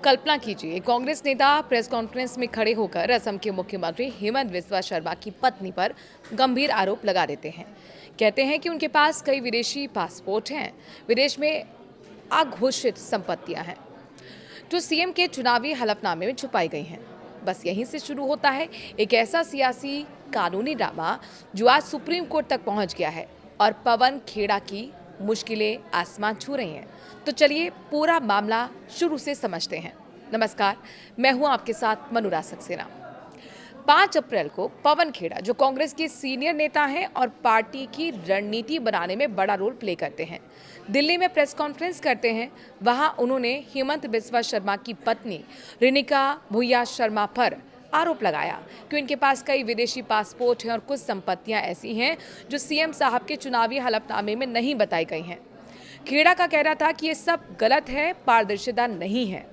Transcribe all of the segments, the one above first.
कल्पना कीजिए, कांग्रेस नेता press conference में खड़े होकर असम के मुख्यमंत्री हेमंत बिस्वा शर्मा की पत्नी पर गंभीर आरोप लगा देते हैं। कहते हैं कि उनके पास कई विदेशी पासपोर्ट हैं, विदेश में अघोषित संपत्तियां हैं जो सीएम के चुनावी हलफनामे में छुपाई गई हैं। बस यहीं से शुरू होता है एक ऐसा सियासी कानूनी ड्रामा जो आज सुप्रीम कोर्ट तक पहुंच गया है और पवन खेड़ा की मुश्किलें आसमान छू रही हैं। तो चलिए पूरा मामला शुरू से समझते हैं। नमस्कार, मैं हूं आपके साथ मनुरा सक्सेना। 5 अप्रैल को पवन खेड़ा, जो कांग्रेस के सीनियर नेता हैं और पार्टी की रणनीति बनाने में बड़ा रोल प्ले करते हैं, दिल्ली में प्रेस कॉन्फ्रेंस करते हैं। वहां उन्होंने हेमंत बिस्वा शर्मा की पत्नी रिनिका भुइया शर्मा पर आरोप लगाया कि उनके पास कई विदेशी पासपोर्ट हैं और कुछ संपत्तियां ऐसी हैं जो सीएम साहब के चुनावी हलफनामे में नहीं बताई गई हैं। खेड़ा का कहना था कि ये सब गलत है, पारदर्शिता नहीं है।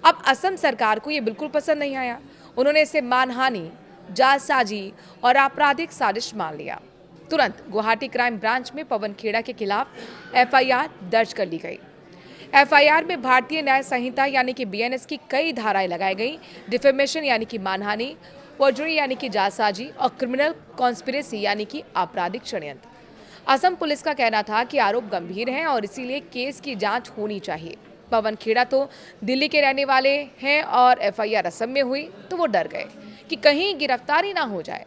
अब असम सरकार को ये बिल्कुल पसंद नहीं आया। उन्होंने इसे मानहानि, जालसाजी और आपराधिक साजिश मान लिया। तुरंत गुवाहाटी क्राइम ब्रांच में पवन खेड़ा के खिलाफ एफआईआर दर्ज कर ली गई। एफआईआर में भारतीय न्याय संहिता यानी कि बीएनएस की कई धाराएं लगाई गई। डिफेमेशन यानी कि मानहानि, फोर्जरी यानी कि जालसाजी और क्रिमिनल कॉन्स्पिरेसी यानी कि आपराधिक षड्यंत्र। असम पुलिस का कहना था कि आरोप गंभीर हैं और इसीलिए केस की जांच होनी चाहिए। पवन खेड़ा तो दिल्ली के रहने वाले हैं और एफआईआर असम में हुई तो वो डर गए कि कहीं गिरफ्तारी ना हो जाए।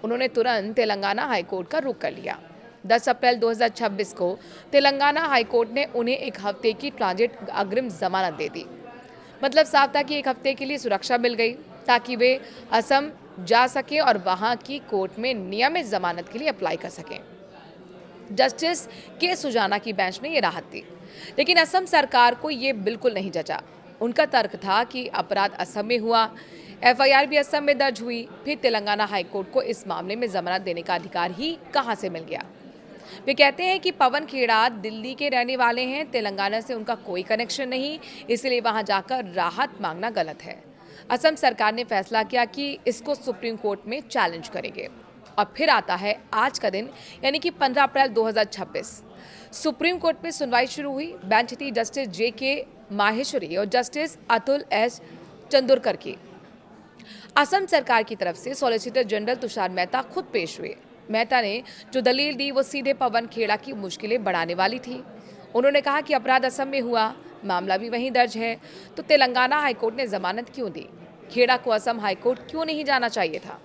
उन्होंने तुरंत तेलंगाना हाईकोर्ट का रुख कर लिया। 10 अप्रैल 2026 को तेलंगाना हाईकोर्ट ने उन्हें 1 हफ्ते की ट्रांजिट अग्रिम जमानत दे दी। मतलब साफ था कि 1 हफ्ते के लिए सुरक्षा मिल गई ताकि वे असम जा सकें और वहां की कोर्ट में नियमित जमानत के लिए अप्लाई कर सकें। जस्टिस के सुजाना की बेंच ने ये राहत दी, लेकिन असम सरकार को ये बिल्कुल नहीं जचा। उनका तर्क था कि अपराध असम में हुआ, एफआईआर भी असम में दर्ज हुई, फिर तेलंगाना हाईकोर्ट को इस मामले में जमानत देने का अधिकार ही कहां से मिल गया। वे कहते हैं कि पवन खेड़ा दिल्ली के रहने वाले हैं, तेलंगाना से उनका कोई कनेक्शन नहीं, इसलिए वहां जाकर राहत मांगना गलत है। असम सरकार ने फैसला किया कि इसको सुप्रीम कोर्ट में चैलेंज करेंगे। और फिर आता है आज का दिन, यानी कि 15 अप्रैल 2026। सुप्रीम कोर्ट में सुनवाई शुरू हुई। बेंच थी जस्टिस जे.के. माहेश्वरी और जस्टिस अतुल एस चंदोरकर की। असम सरकार की तरफ से सॉलिसिटर जनरल तुषार मेहता खुद पेश हुए। मेहता ने जो दलील दी वो सीधे पवन खेड़ा की मुश्किलें बढ़ाने वाली थी। उन्होंने कहा कि अपराध असम में हुआ, मामला भी वहीं दर्ज है, तो तेलंगाना हाईकोर्ट ने जमानत क्यों दी? खेड़ा को असम हाईकोर्ट क्यों नहीं जाना चाहिए था?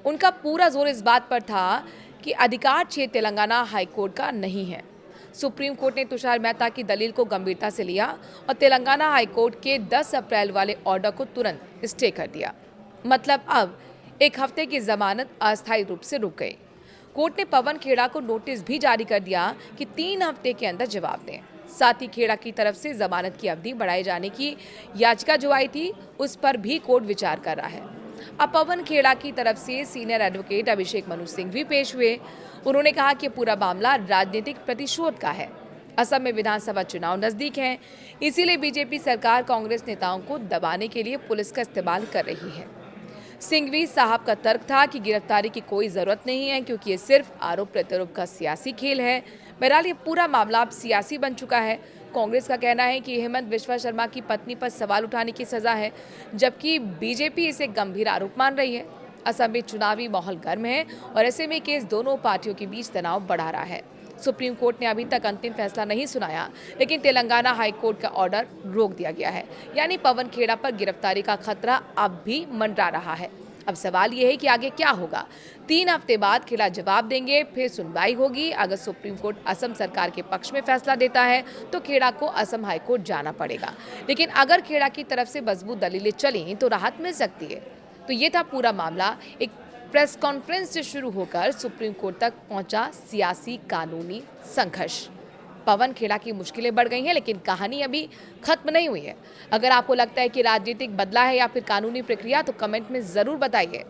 उनका पूरा जोर इस बात पर था कि अधिकार क्षेत्र तेलंगाना हाईकोर्ट का नहीं है। सुप्रीम कोर्ट ने तुषार मेहता की दलील को गंभीरता से लिया और तेलंगाना हाईकोर्ट के 10 अप्रैल वाले ऑर्डर को तुरंत स्टे कर दिया। मतलब अब 1 हफ्ते की जमानत अस्थायी रूप से रुक गई। कोर्ट ने पवन खेड़ा को नोटिस भी जारी कर दिया कि 3 हफ्ते के अंदर जवाब दें। साथ ही खेड़ा की तरफ से जमानत की अवधि बढ़ाए जाने की याचिका जो आई थी उस पर भी कोर्ट विचार कर रहा है। अब पवन खेड़ा की तरफ से सीनियर एडवोकेट अभिषेक मनु सिंह भी पेश हुए। उन्होंने कहा कि पूरा मामला राजनीतिक प्रतिशोध का है। असम में विधानसभा चुनाव नजदीक हैं, इसीलिए बीजेपी सरकार कांग्रेस नेताओं को दबाने के लिए पुलिस का इस्तेमाल कर रही है। सिंघवी साहब का तर्क था कि गिरफ्तारी की कोई जरूरत नहीं है क्योंकि ये सिर्फ आरोप प्रत्यारोप का सियासी खेल है। बहरहाल ये पूरा मामला अब सियासी बन चुका है। कांग्रेस का कहना है कि हेमंत बिस्वा शर्मा की पत्नी पर सवाल उठाने की सजा है, जबकि बीजेपी इसे गंभीर आरोप मान रही है। असम में चुनावी माहौल गर्म है और ऐसे में केस दोनों पार्टियों के बीच तनाव बढ़ा रहा है। सुप्रीम कोर्ट ने अभी तक अंतिम फैसला नहीं सुनाया, लेकिन तेलंगाना हाई कोर्ट का ऑर्डर रोक दिया गया है। यानी पवन खेड़ा पर गिरफ्तारी का खतरा अब भी मंडरा रहा है। अब सवाल ये है कि आगे क्या होगा। 3 हफ्ते बाद खेड़ा जवाब देंगे, फिर सुनवाई होगी। अगर सुप्रीम कोर्ट असम सरकार के पक्ष में फैसला देता है तो खेड़ा को असम हाईकोर्ट जाना पड़ेगा, लेकिन अगर खेड़ा की तरफ से मजबूत दलीलें चली तो राहत मिल सकती है। तो ये था पूरा मामला। एक प्रेस कॉन्फ्रेंस से शुरू होकर सुप्रीम कोर्ट तक पहुंचा सियासी कानूनी संघर्ष। पवन खेड़ा की मुश्किलें बढ़ गई हैं, लेकिन कहानी अभी खत्म नहीं हुई है। अगर आपको लगता है कि राजनीतिक बदला है या फिर कानूनी प्रक्रिया, तो कमेंट में ज़रूर बताइए।